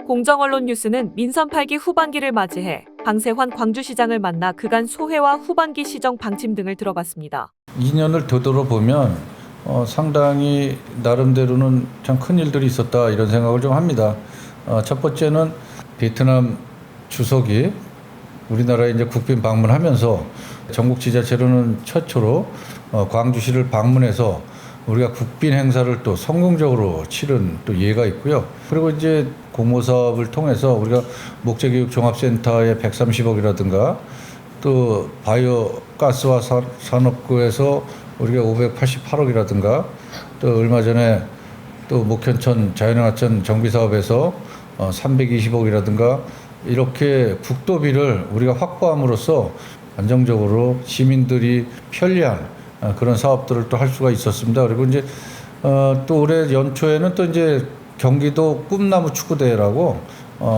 공정언론 뉴스는 민선 8기 후반기를 맞이해 방세환 광주시장을 만나 그간 소회와 후반기 시정 방침 등을 들어봤습니다. 2년을 되돌아보면 상당히 나름대로는 참 큰 일들이 있었다 이런 생각을 좀 합니다. 첫 번째는 베트남 주석이 우리나라에 이제 국빈 방문하면서 전국 지자체로는 최초로 광주시를 방문해서 우리가 국빈 행사를 또 성공적으로 치른 또 예가 있고요. 그리고 이제 공모 사업을 통해서 우리가 목재교육 종합센터에 130억이라든가 또 바이오 가스화 산업구에서 우리가 588억이라든가 또 얼마 전에 또 목현천 자연환경 정비 사업에서 320억이라든가 이렇게 국도비를 우리가 확보함으로써 안정적으로 시민들이 편리한 그런 사업들을 또 할 수가 있었습니다. 그리고 이제 또 올해 연초에는 또 이제 경기도 꿈나무 축구대회라고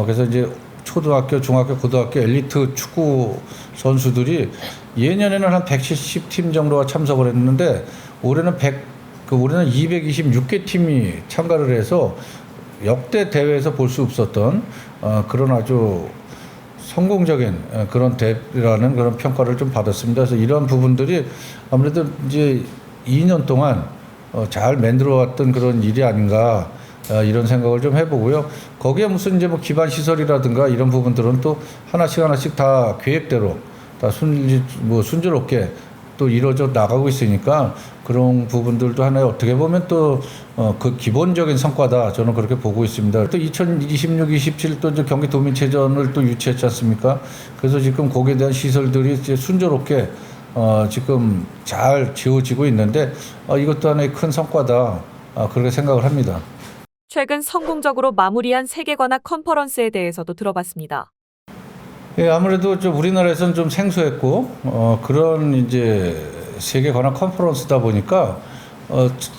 그래서 이제 초등학교, 중학교, 고등학교 엘리트 축구 선수들이 예년에는 한 170팀 정도가 참석을 했는데 올해는 226개 팀이 참가를 해서 역대 대회에서 볼 수 없었던 그런 아주 성공적인 그런 대회라는 그런 평가를 좀 받았습니다. 그래서 이러한 부분들이 아무래도 이제 2년 동안 잘 만들어 왔던 그런 일이 아닌가 이런 생각을 좀 해보고요. 거기에 무슨 이제 뭐 기반 시설이라든가 이런 부분들은 또 하나씩 다 계획대로 다 순조롭게 또 이루어져 나가고 있으니까 그런 부분들도 하나의 어떻게 보면 또 그 기본적인 성과다 저는 그렇게 보고 있습니다. 또 2026, 27 또 이제 경기도민체전을 또 유치했지 않습니까? 그래서 지금 거기에 대한 시설들이 이제 순조롭게 지금 잘 지어지고 있는데 이것도 하나의 큰 성과다 그렇게 생각을 합니다. 최근 성공적으로 마무리한 세계관악 컨퍼런스에 대해서도 들어봤습니다. 예, 아무래도 좀 우리나라에서는 좀 생소했고 그런 이제 세계관악 컨퍼런스다 보니까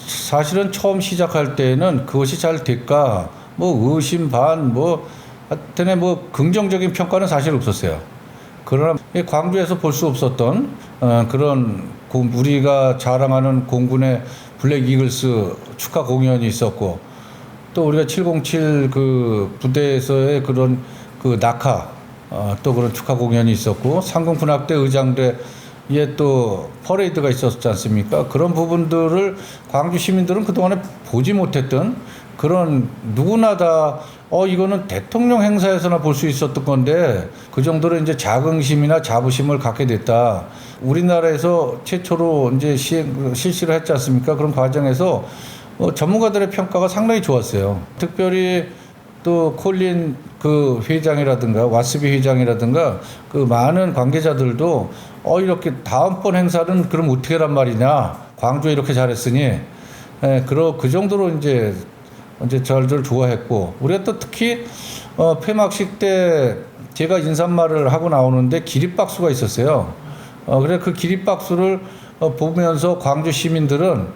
사실은 처음 시작할 때는 그것이 잘 될까 뭐 의심 반 뭐 하여튼에 뭐 긍정적인 평가는 사실 없었어요. 그러나 광주에서 볼 수 없었던 그런 우리가 자랑하는 공군의 블랙 이글스 축하 공연이 있었고 또 우리가 707 그 부대에서의 그런 그 낙하 또 그런 축하 공연이 있었고 상공군악대 의장대에 또 퍼레이드가 있었지 않습니까? 그런 부분들을 광주 시민들은 그동안에 보지 못했던 그런 누구나 다 이거는 대통령 행사에서나 볼 수 있었던 건데 그 정도로 이제 자긍심이나 자부심을 갖게 됐다. 우리나라에서 최초로 이제 실시를 했지 않습니까? 그런 과정에서 전문가들의 평가가 상당히 좋았어요. 특별히 또 콜린 그 회장이라든가 와스비 회장이라든가 그 많은 관계자들도 이렇게 다음번 행사는 그럼 어떻게 란 말이냐 광주에 이렇게 잘했으니 그 정도로 이제 저를 좋아했고 우리가 또 특히 폐막식 때 제가 인사말을 하고 나오는데 기립박수가 있었어요. 그래 그 기립박수를 보면서 광주 시민들은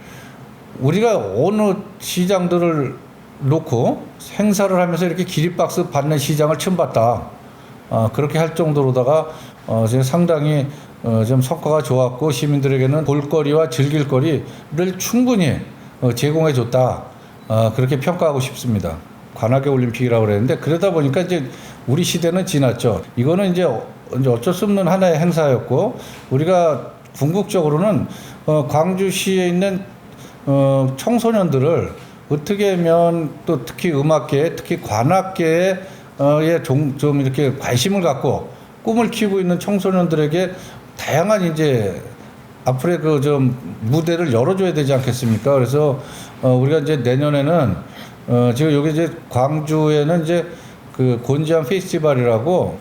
우리가 어느 시장들을 놓고 행사를 하면서 이렇게 기립박수 받는 시장을 처음 봤다. 그렇게 할 정도로다가 상당히 좀 성과가 좋았고 시민들에게는 볼거리와 즐길거리를 충분히 제공해 줬다. 그렇게 평가하고 싶습니다. 관악의 올림픽이라고 그랬는데 그러다 보니까 이제 우리 시대는 지났죠. 이거는 이제 어쩔 수 없는 하나의 행사였고 우리가 궁극적으로는 광주시에 있는 청소년들을 어떻게 하면 또 특히 음악계, 특히 관악계에 좀 이렇게 관심을 갖고 꿈을 키우고 있는 청소년들에게 다양한 이제 앞으로의 그 좀 무대를 열어줘야 되지 않겠습니까? 그래서 우리가 이제 내년에는 지금 여기 이제 광주에는 이제 그 곤지암 페스티벌이라고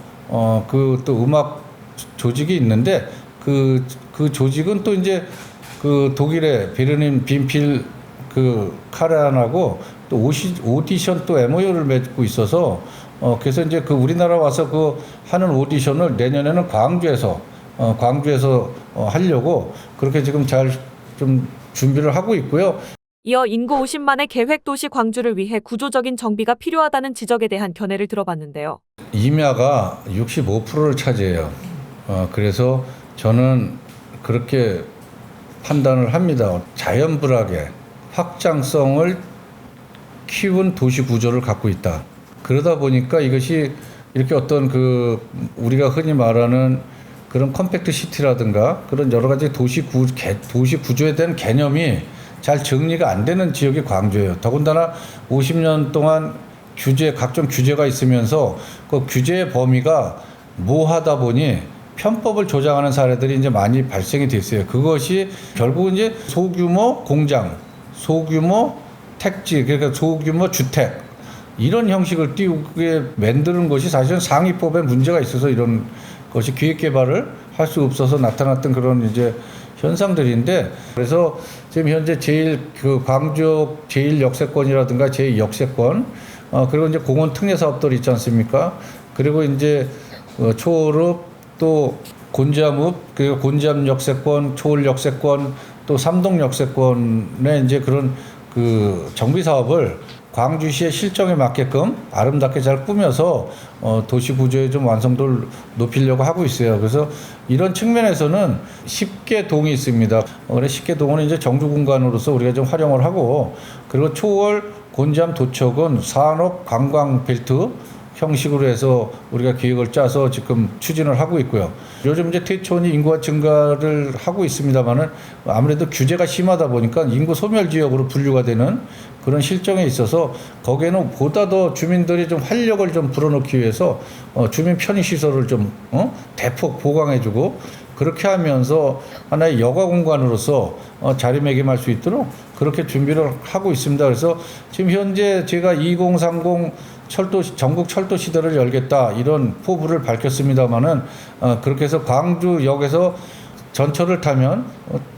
그 또 음악 조직이 있는데 그 조직은 또 이제 그 독일의 베르린 빈필 그 카란하고 또 오디션 또 MOU를 맺고 있어서 그래서 이제 그 우리나라 와서 그 하는 오디션을 내년에는 광주에서 하려고 그렇게 지금 잘 좀 준비를 하고 있고요. 이어 인구 50만의 계획 도시 광주를 위해 구조적인 정비가 필요하다는 지적에 대한 견해를 들어봤는데요. 임야가 65%를 차지해요. 그래서 저는 그렇게 판단을 합니다. 자연불하게 확장성을 키운 도시 구조를 갖고 있다. 그러다 보니까 이것이 이렇게 어떤 그 우리가 흔히 말하는 그런 컴팩트 시티라든가 그런 여러 가지 도시 구조에 대한 개념이 잘 정리가 안 되는 지역이 광주예요. 더군다나 50년 동안 각종 규제가 있으면서 그 규제의 범위가 모호하다 보니 편법을 조장하는 사례들이 이제 많이 발생이 됐어요. 그것이 결국은 이제 소규모 공장, 소규모 택지, 그러니까 소규모 주택 이런 형식을 띄우게 만드는 것이 사실은 상위법에 문제가 있어서 이런 것이 기획 개발을 할 수 없어서 나타났던 그런 이제 현상들인데, 그래서 지금 현재 광주 제1 역세권이라든가 제2 역세권, 그리고 이제 공원 특례 사업들 있지 않습니까? 그리고 이제 초월읍 또 곤지암읍, 그리고 곤지암 역세권, 초월 역세권, 또 삼동 역세권의 이제 그런 그 정비 사업을 광주시의 실정에 맞게끔 아름답게 잘 꾸며서 도시 구조의 좀 완성도를 높이려고 하고 있어요. 그래서 이런 측면에서는 10개 동이 있습니다. 그래서 10개 동은 이제 정주 공간으로서 우리가 좀 활용을 하고, 그리고 초월, 곤지암, 도척은 산업 관광 벨트 형식으로 해서 우리가 계획을 짜서 지금 추진을 하고 있고요. 요즘 이제 태촌이 인구가 증가를 하고 있습니다만은 아무래도 규제가 심하다 보니까 인구 소멸 지역으로 분류가 되는 그런 실정에 있어서 거기에는 보다 더 주민들이 좀 활력을 좀 불어넣기 위해서 주민 편의 시설을 좀 대폭 보강해주고, 그렇게 하면서 하나의 여가 공간으로서 자리매김할 수 있도록 그렇게 준비를 하고 있습니다. 그래서 지금 현재 제가 2030 전국 철도 시대를 열겠다 이런 포부를 밝혔습니다만은 그렇게 해서 광주역에서 전철을 타면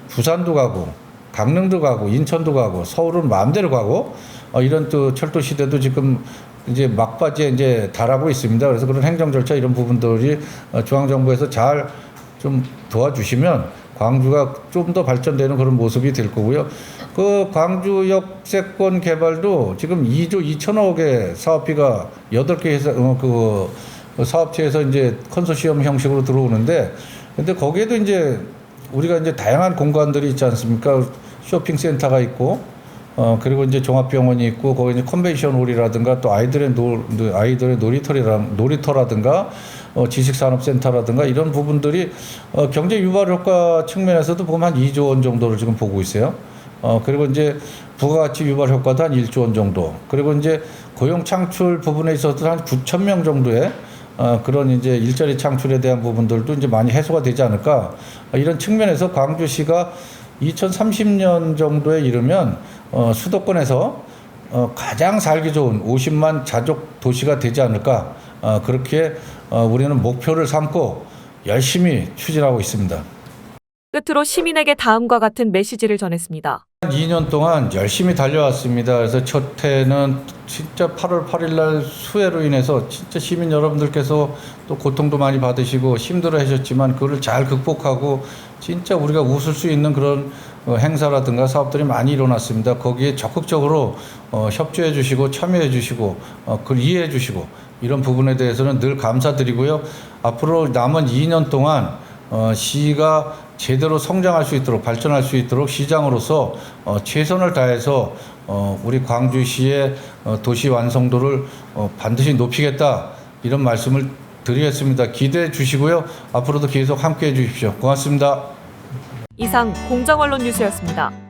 부산도 가고 강릉도 가고 인천도 가고 서울은 마음대로 가고 이런 또 철도 시대도 지금 이제 막바지에 이제 달하고 있습니다. 그래서 그런 행정 절차 이런 부분들이 중앙정부에서 잘 좀 도와주시면 광주가 좀 더 발전되는 그런 모습이 될 거고요. 그 광주 역세권 개발도 지금 2조 2천억의 사업비가 8개 회사, 그 사업체에서 이제 컨소시엄 형식으로 들어오는데, 근데 거기에도 이제 우리가 이제 다양한 공간들이 있지 않습니까? 쇼핑센터가 있고, 그리고 이제 종합병원이 있고, 거기 이제 컨벤션홀이라든가 또 아이들의 놀이터라든가, 지식산업센터라든가 이런 부분들이 경제 유발 효과 측면에서도 보면 한 2조 원 정도를 지금 보고 있어요. 그리고 이제 부가가치 유발 효과도 한 1조 원 정도. 그리고 이제 고용 창출 부분에 있어서 한 9천 명 정도의 그런 이제 일자리 창출에 대한 부분들도 이제 많이 해소가 되지 않을까. 이런 측면에서 광주시가 2030년 정도에 이르면 수도권에서 가장 살기 좋은 50만 자족 도시가 되지 않을까. 그렇게 우리는 목표를 삼고 열심히 추진하고 있습니다. 끝으로 시민에게 다음과 같은 메시지를 전했습니다. 2년 동안 열심히 달려왔습니다. 그래서 첫 해는 진짜 8월 8일 날 수해로 인해서 진짜 시민 여러분들께서 또 고통도 많이 받으시고 힘들어 하셨지만 그거를 잘 극복하고 진짜 우리가 웃을 수 있는 그런 행사라든가 사업들이 많이 일어났습니다. 거기에 적극적으로 협조해 주시고 참여해 주시고 그걸 이해해 주시고 이런 부분에 대해서는 늘 감사드리고요. 앞으로 남은 2년 동안 시가 제대로 성장할 수 있도록 발전할 수 있도록 시장으로서 최선을 다해서 우리 광주시의 도시 완성도를 반드시 높이겠다 이런 말씀을 드리겠습니다. 기대해 주시고요. 앞으로도 계속 함께해 주십시오. 고맙습니다. 이상 공정언론 뉴스였습니다.